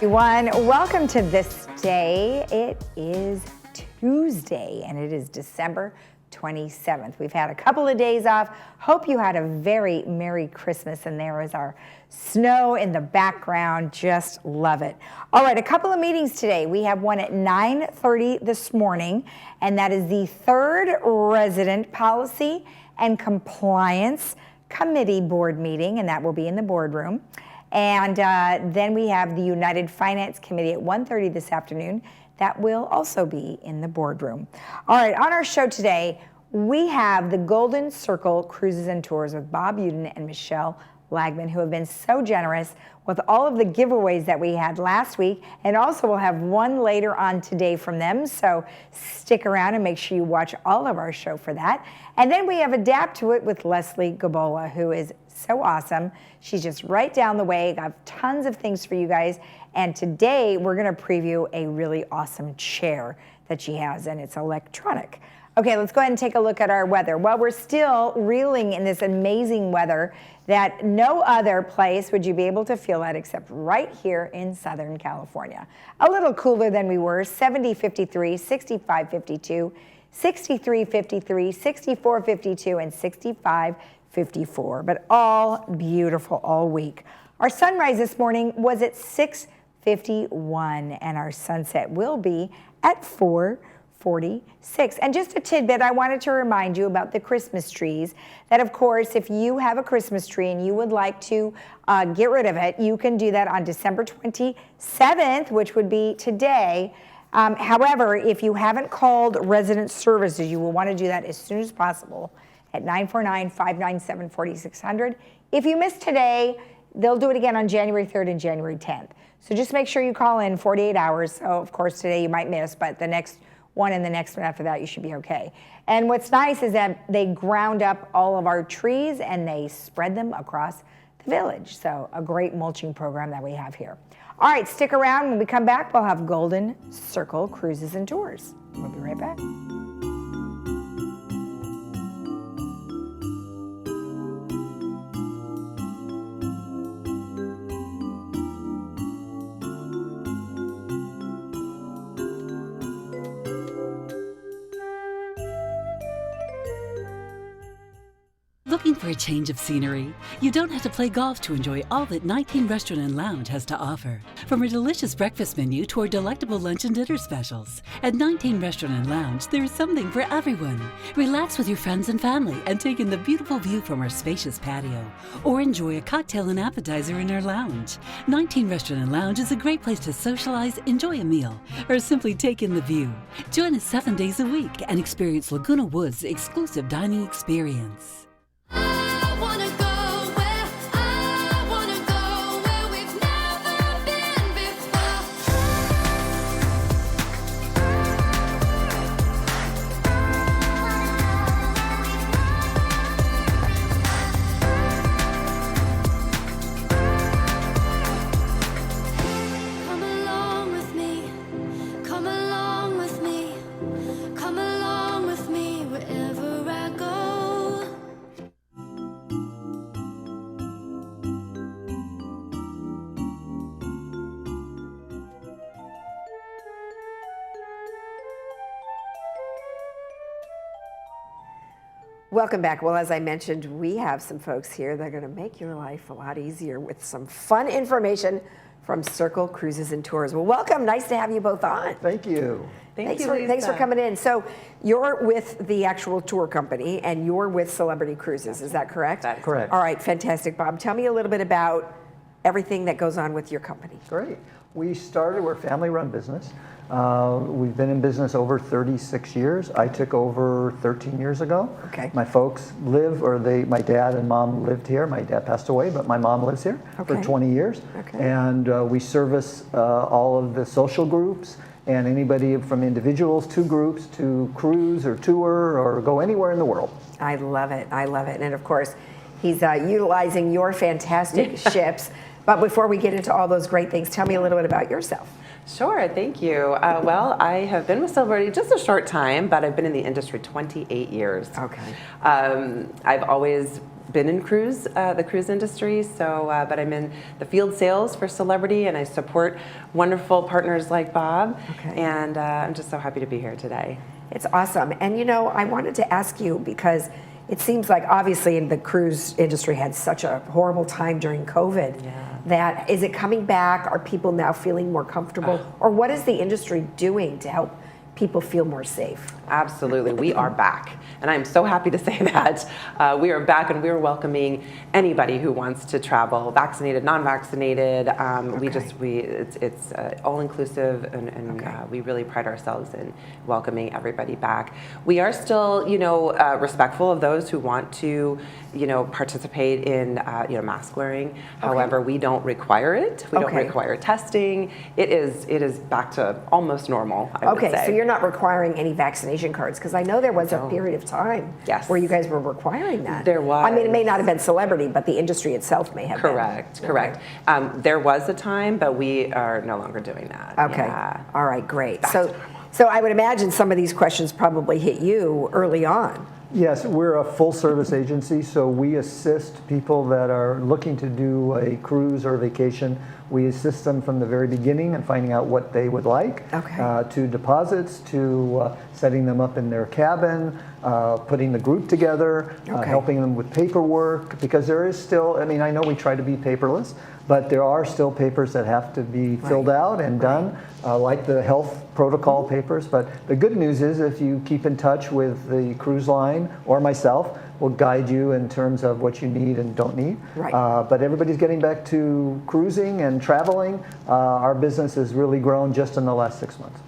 Everyone, welcome to This Day. It is Tuesday and it is December 27th. We've had a couple of days off. Hope you had a very Merry Christmas, and there is our snow in the background. Just love it. All right, a couple of meetings today. We have one at 9:30 this morning, and that is the third Resident Policy and Compliance Committee Board meeting, and that will be in the boardroom. And then we have the United Finance Committee at 1:30 this afternoon. That will also be in the boardroom. All right, on our show today, we have the Golden Circle Cruises and Tours with Bob Uden and Michelle Lagman, who have been so generous with all of the giveaways that we had last week, and also we'll have one later on today from them, so stick around and make sure you watch all of our show for that. And then we have Adapt to It with Leslie Gabola, who is so awesome. She's just right down the way, got tons of things for you guys, and today we're gonna preview a really awesome chair that she has, and it's electronic. Okay, let's go ahead and take a look at our weather. Well, we're still reeling in this amazing weather that no other place would you be able to feel at except right here in Southern California. A little cooler than we were, 70, 53, 65, 52, 63, 53, 64, 52, and 65, 54, but all beautiful all week. Our sunrise this morning was at 6:51, and our sunset will be at 4:46. And just a tidbit, I wanted to remind you about the Christmas trees, that of course, if you have a Christmas tree and you would like to get rid of it, you can do that on December 27th, which would be today. However, if you haven't called Resident Services, you will want to do that as soon as possible at 949-597-4600. If you missed today, they'll do it again on January 3rd and January 10th. So just make sure you call in 48 hours. So of course today you might miss, but the next one and the next one after that, you should be okay. And what's nice is that they ground up all of our trees and they spread them across the village. So a great mulching program that we have here. All right, stick around. When we come back, we'll have Golden Circle Cruises and Tours. We'll be right back. Looking for a change of scenery? You don't have to play golf to enjoy all that 19 Restaurant and Lounge has to offer. From a delicious breakfast menu to our delectable lunch and dinner specials. At 19 Restaurant and Lounge, there is something for everyone. Relax with your friends and family and take in the beautiful view from our spacious patio. Or enjoy a cocktail and appetizer in our lounge. 19 Restaurant and Lounge is a great place to socialize, enjoy a meal, or simply take in the view. Join us 7 days a week and experience Laguna Woods' exclusive dining experience. Welcome back. Well, as I mentioned, we have some folks here that are going to make your life a lot easier with some fun information from Circle Cruises and Tours. Well, welcome. Nice to have you both on. Thank you. Thanks for coming in. So you're with the actual tour company and you're with Celebrity Cruises. Is that correct? That's correct. All right. Fantastic, Bob. Tell me a little bit about everything that goes on with your company. Great. We're a family-run business. We've been in business over 36 years. I took over 13 years ago. Okay. My folks my dad and mom lived here. My dad passed away, but my mom lives here for 20 years. Okay. And we service all of the social groups and anybody from individuals to groups to cruise or tour or go anywhere in the world. I love it. I love it. And of course, he's utilizing your fantastic ships. But before we get into all those great things, tell me a little bit about yourself. Sure, thank you. Well, I have been with Celebrity just a short time, but I've been in the industry 28 years. Okay. I've always been in the cruise industry, so but I'm in the field sales for Celebrity, and I support wonderful partners like Bob. Okay. And I'm just so happy to be here today. It's awesome. And you know, I wanted to ask you because it seems like obviously the cruise industry had such a horrible time during COVID. Yeah. That is it coming back? Are people now feeling more comfortable? Or what is the industry doing to help people feel more safe? Absolutely, we are back, and I'm so happy to say that we are back, and we are welcoming anybody who wants to travel, vaccinated, non-vaccinated. It's all inclusive, and we really pride ourselves in welcoming everybody back. We are still, respectful of those who want to, participate in, mask wearing. However, we don't require it. We don't require testing. It is back to almost normal, I would say. Okay, so you're not requiring any vaccination cards, because I know there was a period of time where you guys were requiring that. There was. I mean, it may not have been Celebrity, but the industry itself may have Correct. There was a time, but we are no longer doing that. Okay. Yeah. All right, great. So I would imagine some of these questions probably hit you early on. Yes, we're a full service agency, so we assist people that are looking to do a cruise or vacation. We assist them from the very beginning and finding out what they would like, to deposits, to setting them up in their cabin, putting the group together, helping them with paperwork, because there is still, I mean, I know we try to be paperless, but there are still papers that have to be filled out and done, like the health protocol papers. But the good news is if you keep in touch with the cruise line or myself, we'll guide you in terms of what you need and don't need. Right. But everybody's getting back to cruising and traveling. Our business has really grown just in the last 6 months.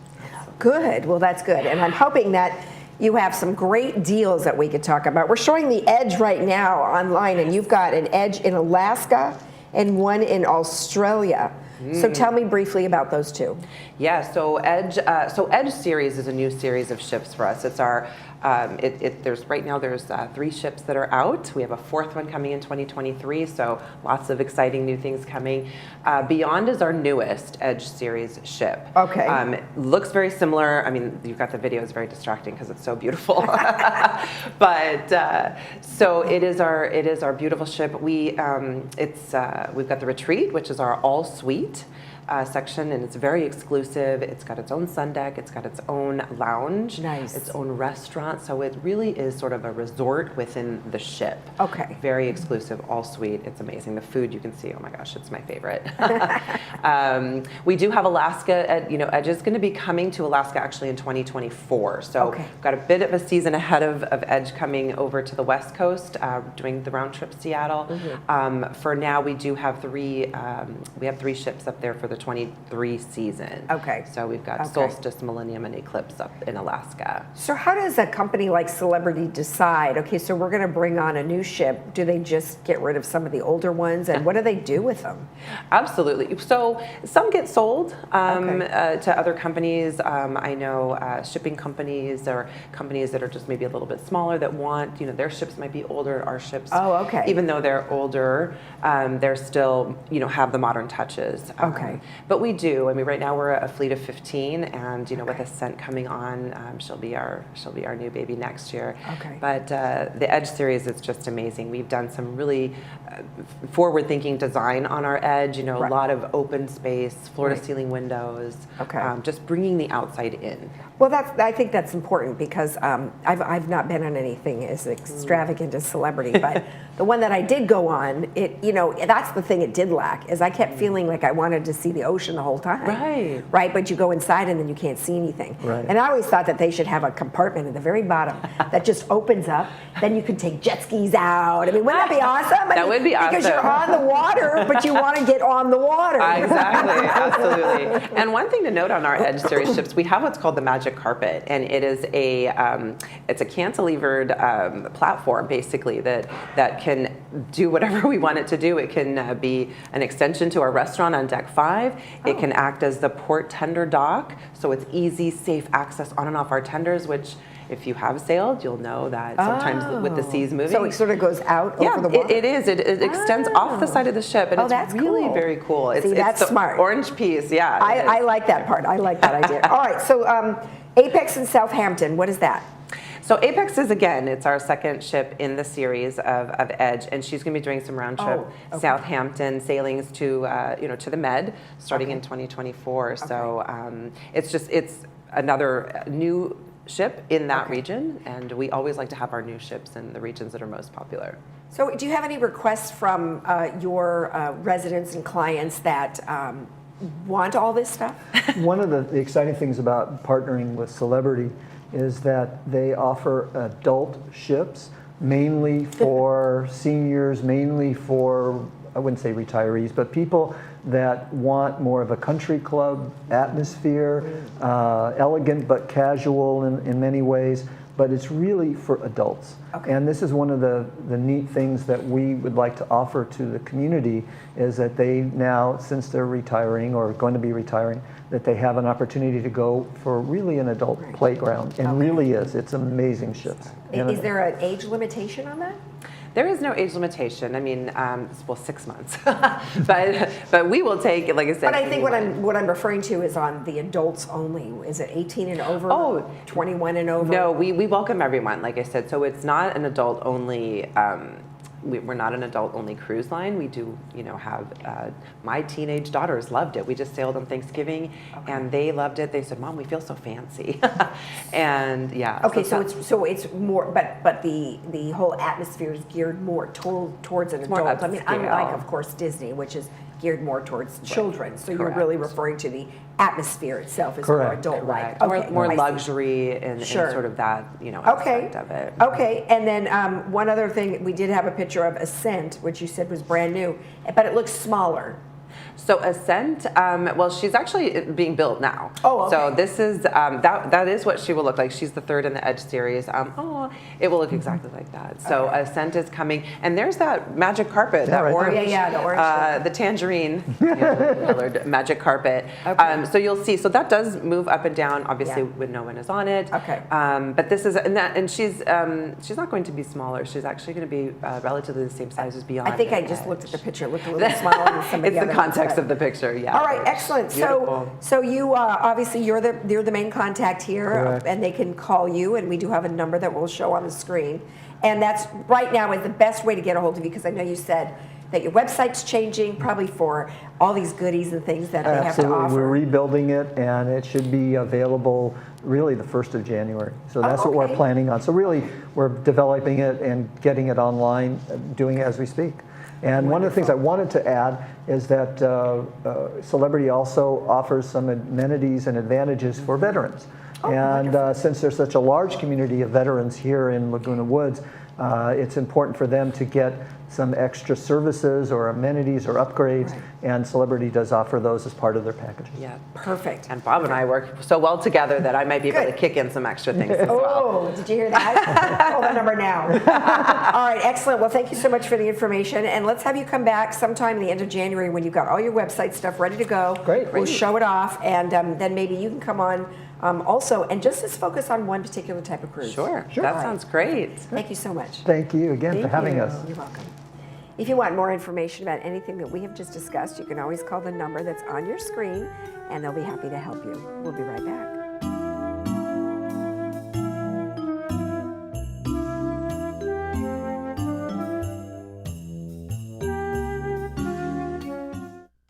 Good. Well, that's good. And I'm hoping that you have some great deals that we could talk about. We're showing the Edge right now online, and you've got an Edge in Alaska and one in Australia. So tell me briefly about those two. Yeah, so Edge series is a new series of ships for us. It's our there's 3 ships that are out. We have a 4th one coming in 2023, so lots of exciting new things coming. Beyond is our newest Edge series ship. Okay. Looks very similar. I mean, you've got the video, it's very distracting because it's so beautiful. But so it is our beautiful ship. We've got the Retreat, which is our all suite section, and it's very exclusive. It's got its own sun deck, it's got its own lounge, its own restaurant, so it really is sort of a resort within the ship. Okay. Very exclusive, all suite. It's amazing. The food, you can see, oh my gosh, it's my favorite. We do have Alaska, Edge is going to be coming to Alaska actually in 2024, so we've got a bit of a season ahead of Edge coming over to the West Coast, doing the round trip Seattle. For now, we do have 3 ships up there for the 23 season. Okay. So we've got Solstice, Millennium, and Eclipse up in Alaska. So how does a company like Celebrity decide, okay, so we're going to bring on a new ship? Do they just get rid of some of the older ones, and what do they do with them? Absolutely. So some get sold to other companies. I know shipping companies or companies that are just maybe a little bit smaller that want, their ships might be older, our ships, even though they're older, they're still, have the modern touches. But we do. I mean, right now we're a fleet of 15, and with Ascent coming on, she'll be our new baby next year. But the Edge series is just amazing. We've done some really forward-thinking design on our Edge. A lot of open space, floor-to-ceiling windows. Just bringing the outside in. Well, I think that's important because I've not been on anything as extravagant as Celebrity, but the one that I did go on, that's the thing it did lack, is I kept feeling like I wanted to see the ocean the whole time. Right, but you go inside and then you can't see anything. And I always thought that they should have a compartment at the very bottom that just opens up. Then you can take jet skis out. I mean, wouldn't that be awesome? That would be awesome. Because you're on the water, but you want to get on the water. Exactly, absolutely. And one thing to note on our Edge series ships, we have what's called the Magic Carpet, and it is it's a cantilevered platform basically that can do whatever we want it to do. It can be an extension to our restaurant on deck 5. It can act as the port tender dock, so it's easy, safe access on and off our tenders, which if you have sailed, you'll know that sometimes with the seas moving. So it sort of goes out over the water? It is. It extends off the side of the ship, and it's that's really cool. very cool. It's that's the smart. orange piece, yeah. I like that part. I like that idea. All right, so Apex in Southampton, what is that? So Apex is, again, it's our second ship in the series of Edge, and she's going to be doing some round trip Southampton sailings to to the Med starting in 2024. So it's another new ship in that region, and we always like to have our new ships in the regions that are most popular. So do you have any requests from your residents and clients that want all this stuff? One of the exciting things about partnering with Celebrity is that they offer adult ships, mainly for seniors, mainly for, I wouldn't say retirees, but people that want more of a country club atmosphere, elegant but casual in many ways, but it's really for adults. And this is one of the neat things that we would like to offer to the community, is that they now, since they're retiring or going to be retiring, that they have an opportunity to go for really an adult playground, and really it's amazing ships. Is there an age limitation on that? There is no age limitation. I mean, 6 months, but we will take, like I said. But I think what I'm referring to is on the adults only. Is it 18 and over? Oh, 21 and over? No, we welcome everyone, like I said. So it's not an adult only. We're not an adult-only cruise line. We do, have my teenage daughters loved it. We just sailed on Thanksgiving, and they loved it. They said, "Mom, we feel so fancy," and yeah. Okay, so it's more, but the whole atmosphere is geared more towards an adult. I mean, unlike, of course, Disney, which is geared more towards children. So you're really referring to the atmosphere itself is more adult-like. Okay, more luxury and sort of that, aspect of it. Okay, and then one other thing, we did have a picture of Ascent, which you said was brand new, but it looks smaller. So Ascent, well, she's actually being built now. Oh, okay. So this is that is what she will look like. She's the third in the Edge series. It will look exactly like that. So Ascent is coming, and there's that magic carpet, that orange, the orange, the tangerine colored magic carpet. Okay. So you'll see. So that does move up and down, obviously when no one is on it. Okay. But this is and she's not going to be smaller. She's actually going to be relatively the same size as Beyond. I think I just looked at the picture. It looked a little smaller than some of It's the the other context of the picture, yeah. All right, excellent. So you obviously you're the main contact here, and they can call you, and we do have a number that we'll show on the screen, and that's right now is the best way to get a hold of you, because I know you said that your website's changing, probably for all these goodies and things that they have to offer. Absolutely, we're rebuilding it, and it should be available really the 1st of January. So that's what we're planning on. So really, we're developing it and getting it online, doing it as we speak. And one of the things I wanted to add is that Celebrity also offers some amenities and advantages for veterans. Since there's such a large community of veterans here in Laguna Woods, it's important for them to get some extra services or amenities or upgrades, and Celebrity does offer those as part of their packages. Yeah, perfect. And Bob and I work so well together that I might be able to kick in some extra things as well. Oh, did you hear that? Call the number now. All right, excellent. Well, thank you so much for the information, and let's have you come back sometime in the end of January when you've got all your website stuff ready to go. Great. We'll show it off, and then maybe you can come on also and just focus on one particular type of cruise. Sure. That sounds great. Thank you so much. Thank you again for having us. You're welcome. If you want more information about anything that we have just discussed, you can always call the number that's on your screen, and they'll be happy to help you. We'll be right back.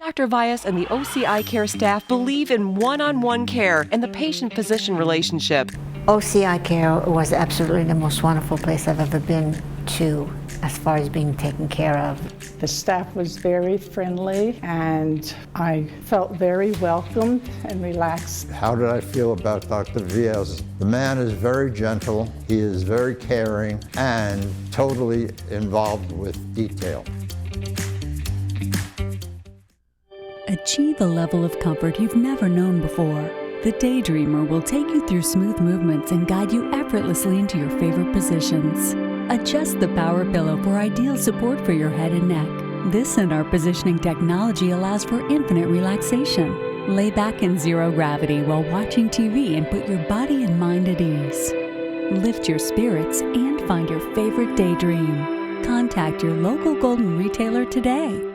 Dr. Vyas and the OCI Care staff believe in one-on-one care and the patient-physician relationship. OCI Care was absolutely the most wonderful place I've ever been to as far as being taken care of. The staff was very friendly, and I felt very welcomed and relaxed. How did I feel about Dr. Vyas? The man is very gentle, he is very caring, and totally involved with detail. Achieve a level of comfort you've never known before. The Daydreamer will take you through smooth movements and guide you effortlessly into your favorite positions. Adjust the power pillow for ideal support for your head and neck. This and our positioning technology allows for infinite relaxation. Lay back in zero gravity while watching TV and put your body and mind at ease. Lift your spirits and find your favorite daydream. Contact your local Golden retailer today.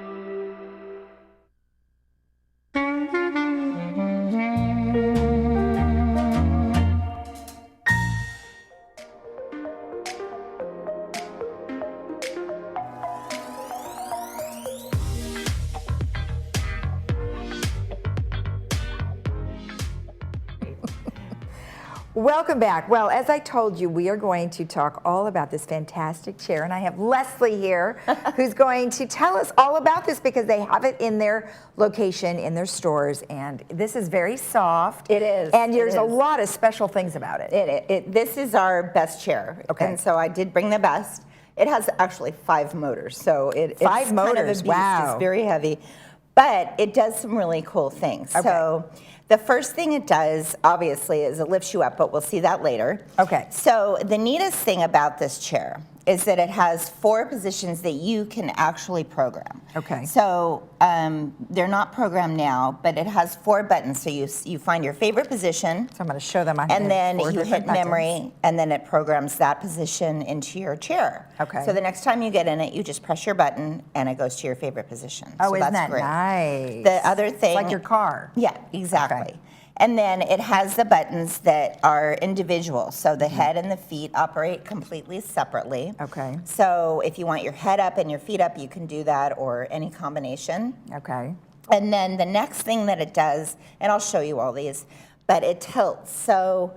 Welcome back. Well, as I told you, we are going to talk all about this fantastic chair, and I have Leslie here who's going to tell us all about this because they have it in their location, in their stores, and this is very soft. It is. And there's a lot of special things about it. This is our best chair. Okay. And so I did bring the best. It has actually 5 motors, so it's Five kind of a motors, beast. wow. It's very heavy, but it does some really cool things. Okay. So the first thing it does, obviously, is it lifts you up, but we'll see that later. Okay. So the neatest thing about this chair is that it has 4 positions that you can actually program. Okay. So they're not programmed now, but it has 4 buttons. So you find your favorite position. So I'm going to show them. And then you hit memory, and then it programs that position into your chair. Okay. So the next time you get in it, you just press your button, and it goes to your favorite position. Oh, so isn't that's that great. nice? The other thing, It's like your car. Yeah, exactly. Okay. And then it has the buttons that are individual. So the head and the feet operate completely separately. Okay. So if you want your head up and your feet up, you can do that, or any combination. Okay. And then the next thing that it does, and I'll show you all these, but it tilts. So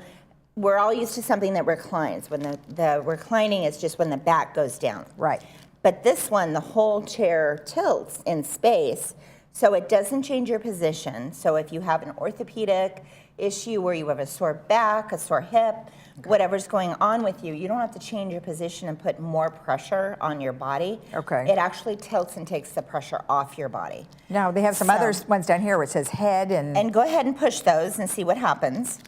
we're all used to something that reclines. When the reclining is just when the back goes down. Right. But this one, the whole chair tilts in space, so it doesn't change your position. So if you have an orthopedic issue where you have a sore back, a sore hip, whatever's going on with you, you don't have to change your position and put more pressure on your body. Okay. It actually tilts and takes the pressure off your body. Now, they have some other ones down here where it says head and... And go ahead and push those and see what happens.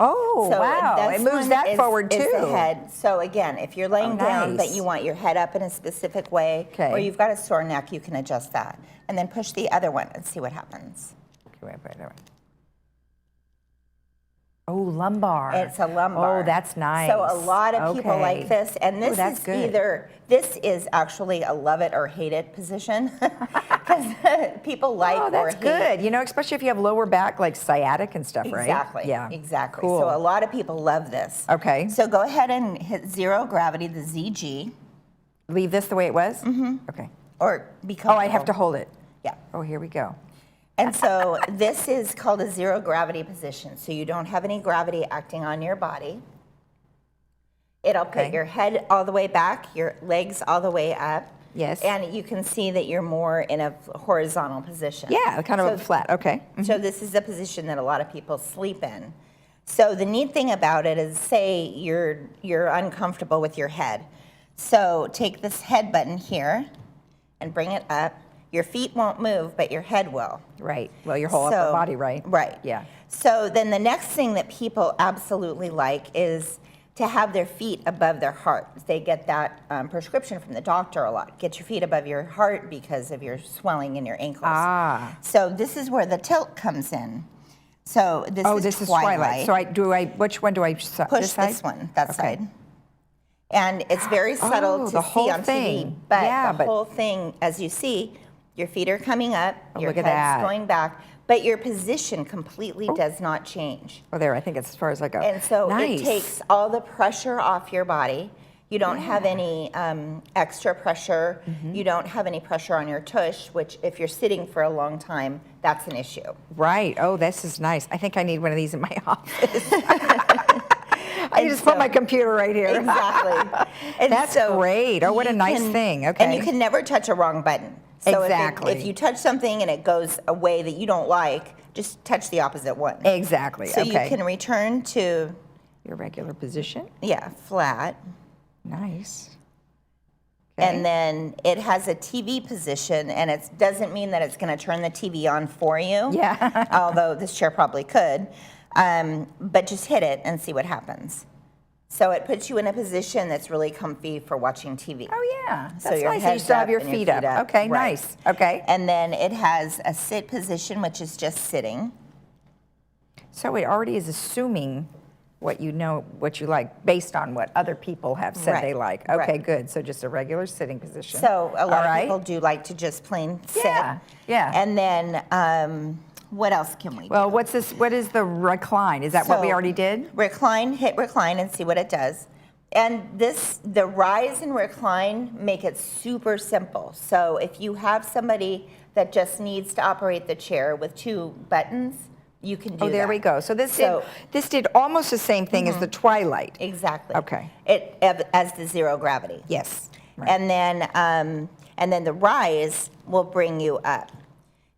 Oh, So wow. this It moves one that is- forward, is too. the head. So again, if you're laying down but nice. you want your head up in a specific way, Okay. or you've got a sore neck, you can adjust that. And then push the other one and see what happens. Wait. Oh, lumbar. It's a lumbar. Oh, that's nice. So a lot of people Okay. like this, and this that's is good. this is actually a love it or hate it position, because people like Oh, that's or hate. good. You know, especially if you have lower back, like sciatic and stuff, right? Exactly. Yeah. Exactly. Cool. So a lot of people love this. Okay. So go ahead and hit 0 gravity, the ZG, Leave this the way it was? Mm-hmm. Okay. or be Oh, comfortable. I have to hold it. Yeah. Oh, here we go. And so this is called a 0 gravity position. So you don't have any gravity acting on your body. It'll Okay. put your head all the way back, your legs all the way up. Yes. And you can see that you're more in a horizontal position. Yeah, kind of So- a flat. Okay. So this is a position that a lot of people sleep in. So the neat thing about it is, say you're uncomfortable with your head. So take this head button here and bring it up. Your feet won't move, but your head will. Right. Well, your whole upper body, right? Right. Yeah. So then the next thing that people absolutely like is to have their feet above their heart. They get that prescription from the doctor a lot. Get your feet above your heart because of your swelling in your ankles. Ah. So this is where the tilt comes in. So this Oh, is this Twilight. is Twilight. So which one do I Push this side? this one, that Okay. side. And it's very subtle Oh, to the see whole on thing. TV, but Yeah, the but- whole thing, as you see, your feet are coming up, your look at head's that. going back, but your position completely does not change. Oh, there. I think it's as far as I go. And so nice. it takes all the pressure off your body. You don't have any extra pressure. Mm-hmm. You don't have any pressure on your tush, which if you're sitting for a long time, that's an issue. Right. Oh, this is nice. I think I need one of these in my office. I And just put so- my computer right here. Exactly. And That's great. Oh, what a you nice can- thing. Okay. And you can never touch a wrong button. So Exactly. if you touch something and it goes a way that you don't like, just touch the opposite one. Exactly. So okay. you can return to, Your regular position. yeah, flat. Nice. Okay. And then it has a TV position, and it doesn't mean that it's going to turn the TV on for you. Yeah. Although this chair probably could. But just hit it and see what happens. So it puts you in a position that's really comfy for watching TV. Oh, yeah. So That's your nice. So you head's still have up your and feet up. Okay, Right. nice. Okay. And then it has a sit position, which is just sitting. So it already is assuming what you like based on what other people have said they like. Okay, right. good. So just a regular sitting position. So a lot All of people do like to just plain sit. Yeah. And then what else can we do? Well, what's this? What is the recline? Is that what we So, already did? Recline, hit recline and see what it does. And the rise and recline make it super simple. So if you have somebody that just needs to operate the chair with 2 buttons, you can do that. Oh, there we go. So this did almost the same thing as the Twilight. Exactly. Okay. As the zero gravity. Yes. Right. And then the rise will bring you up.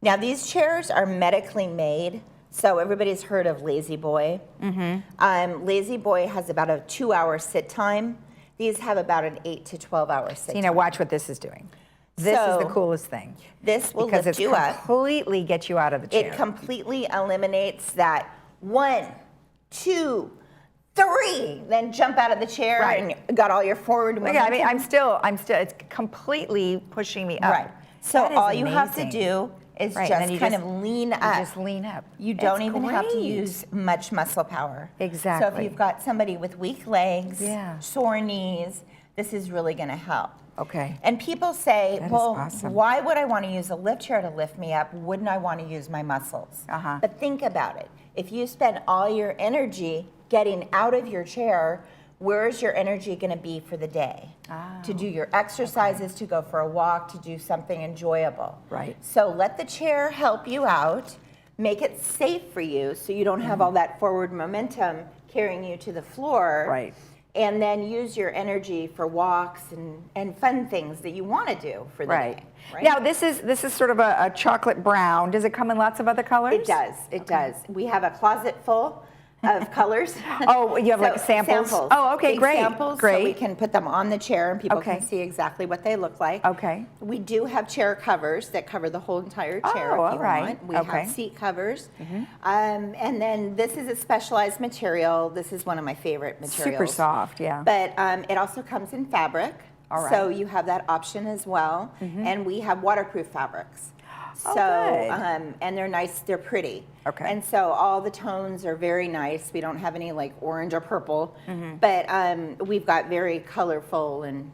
Now these chairs are medically made. So everybody's heard of Lazy Boy. Lazy Boy has about a 2-hour sit time. These have about an 8 to 12-hour sit time. Now watch what this is doing. This is the coolest thing. This will because lift you up. Completely get you out of the chair. It completely eliminates that 1, 2, 3, then jump out of the chair and got all your forward momentum. Yeah, I mean, I'm still, it's completely pushing me up. Right. So That is all you have to amazing. do is Right, and then just you kind of lean up. You just lean up. You don't It's even have to great. use much muscle power. So Exactly. if you've got somebody with weak legs, Yeah. sore knees, this is really going to help. Okay. And people say, That is well, awesome. why would I want to use a lift chair to lift me up? Wouldn't I want to use my muscles? But think about it. If you spend all your energy getting out of your chair, where's your energy going to be for the day? To do your exercises, to go for a walk, to do something enjoyable. Right. So let the chair help you out, make it safe for you so you don't have all that forward momentum carrying you to the floor. Right. And then use your energy for walks and fun things that you want to do for the day. Right? Now this is sort of a chocolate brown. Does it come in lots of other colors? It does. It does. We have a closet full of colors. Oh, you have like samples? Oh, okay, Big great. Samples, Great. so we can put them on the chair and people Okay. can see exactly what they look like. Okay. We do have chair covers that cover the whole entire chair Oh, if you all right. want. We Okay. have seat covers. And then this is a specialized material. This is one of my favorite materials. Super soft, yeah. But it also comes in fabric. All right. So you have that option as well. And we have waterproof fabrics. Oh, So, good. and they're nice, they're pretty. Okay. And so all the tones are very nice. We don't have any like orange or purple, but we've got very colorful and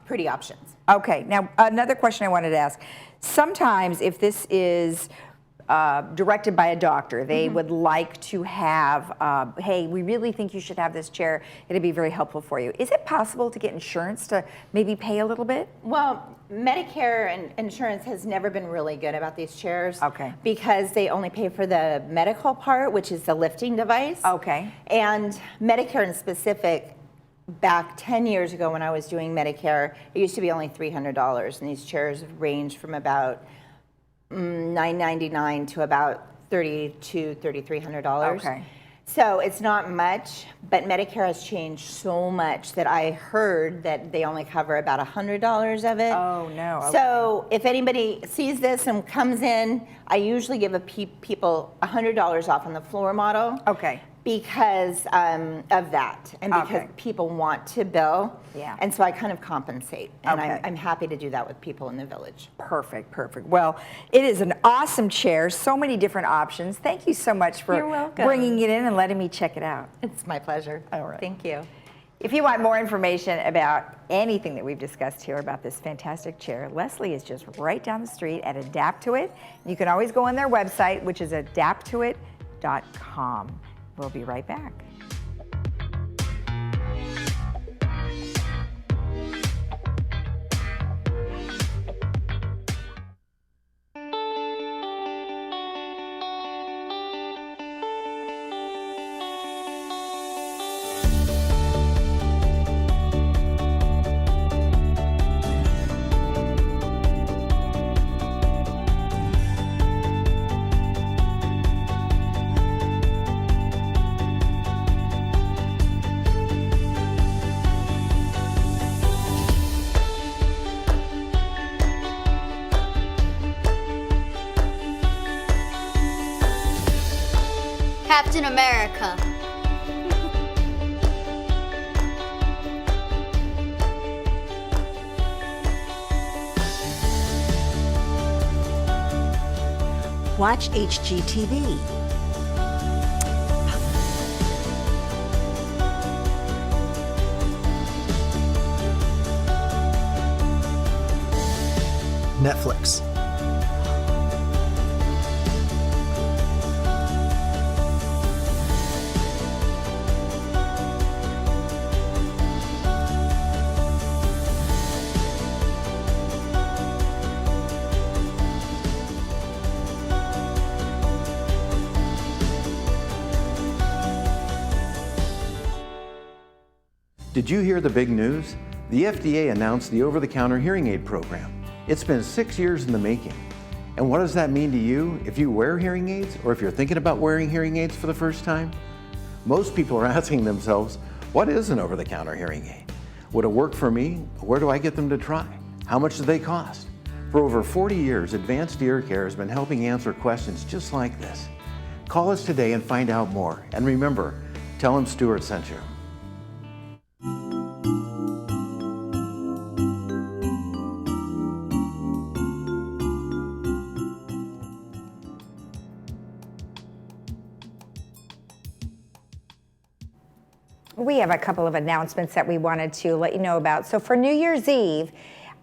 pretty options. Okay, now another question I wanted to ask. Sometimes if this is directed by a doctor, they would like to have, hey, we really think you should have this chair. It'd be very helpful for you. Is it possible to get insurance to maybe pay a little bit? Well, Medicare and insurance has never been really good about these chairs. Okay. Because they only pay for the medical part, which is the lifting device. Okay. And Medicare in specific, back 10 years ago when I was doing Medicare, it used to be only $300, and these chairs range from about $999 to about $3,200, $3,300. Okay. So it's not much, but Medicare has changed so much that I heard that they only cover about $100 of it. Oh, no. Okay. So if anybody sees this and comes in, I usually give people $100 off on the floor model. Okay. Because of that, and because Okay. people want to bill. Yeah. And so I kind of compensate, and Okay. I'm happy to do that with people in the village. Perfect, perfect. Well, it is an awesome chair, so many different options. Thank you so much for You're welcome. bringing it in and letting me check it out. It's my pleasure. All right. Thank you. If you want more information about anything that we've discussed here about this fantastic chair, Leslie is just right down the street at Adapt to It. You can always go on their website, which is adapttoit.com. We'll be right back. Captain America. Watch HGTV. Netflix. Did you hear the big news? The FDA announced the over-the-counter hearing aid program. It's been 6 years in the making. And what does that mean to you if you wear hearing aids or if you're thinking about wearing hearing aids for the first time? Most people are asking themselves, what is an over-the-counter hearing aid? Would it work for me? Where do I get them to try? How much do they cost? For over 40 years, Advanced Ear Care has been helping answer questions just like this. Call us today and find out more. And remember, tell them Stuart sent you. We have a couple of announcements that we wanted to let you know about. So for New Year's Eve,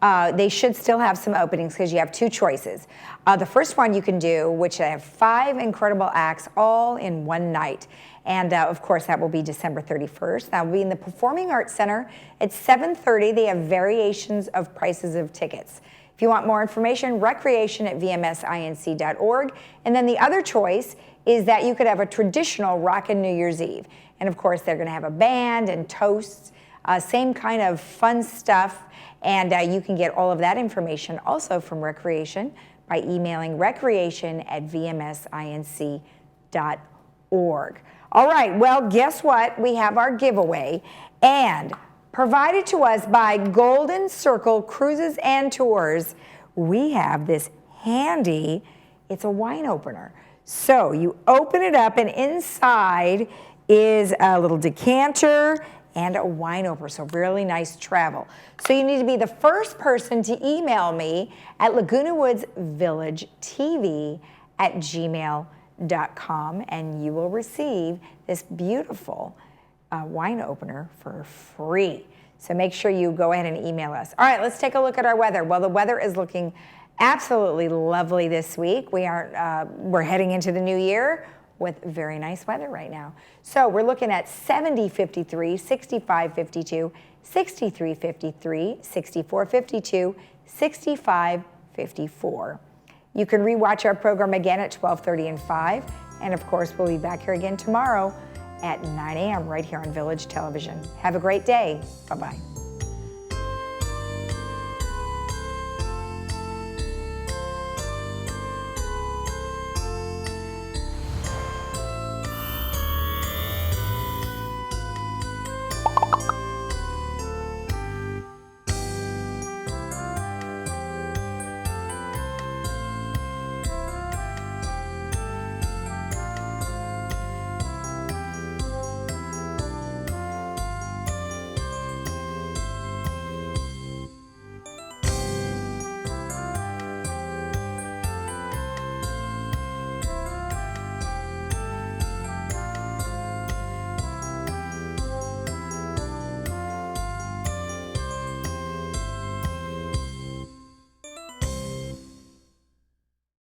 they should still have some openings because you have two choices. The first one you can do, which I have 5 incredible acts all in one night. And of course, that will be December 31st. That will be in the Performing Arts Center at 7:30. They have variations of prices of tickets. If you want more information, recreation@vmsinc.org. And then the other choice is that you could have a traditional Rockin' New Year's Eve. And of course, they're going to have a band and toasts, same kind of fun stuff. And you can get all of that information also from Recreation by emailing recreation@vmsinc.org. All right, well, guess what? We have our giveaway, and provided to us by Golden Circle Cruises and Tours, we have this handy, it's a wine opener. So you open it up, and inside is a little decanter and a wine opener, so really nice travel. So you need to be the first person to email me at Laguna Woods Village TV @gmail.com, and you will receive this beautiful wine opener for free. So make sure you go ahead and email us. All right, let's take a look at our weather. Well, the weather is looking absolutely lovely this week. We're heading into the new year with very nice weather right now. So we're looking at 70, 53, 65, 52, 63, 53, 64, 52, 65, 54. You can rewatch our program again at 12:30 and 5. And of course, we'll be back here again tomorrow at 9 a.m. right here on Village Television. Have a great day. Bye-bye.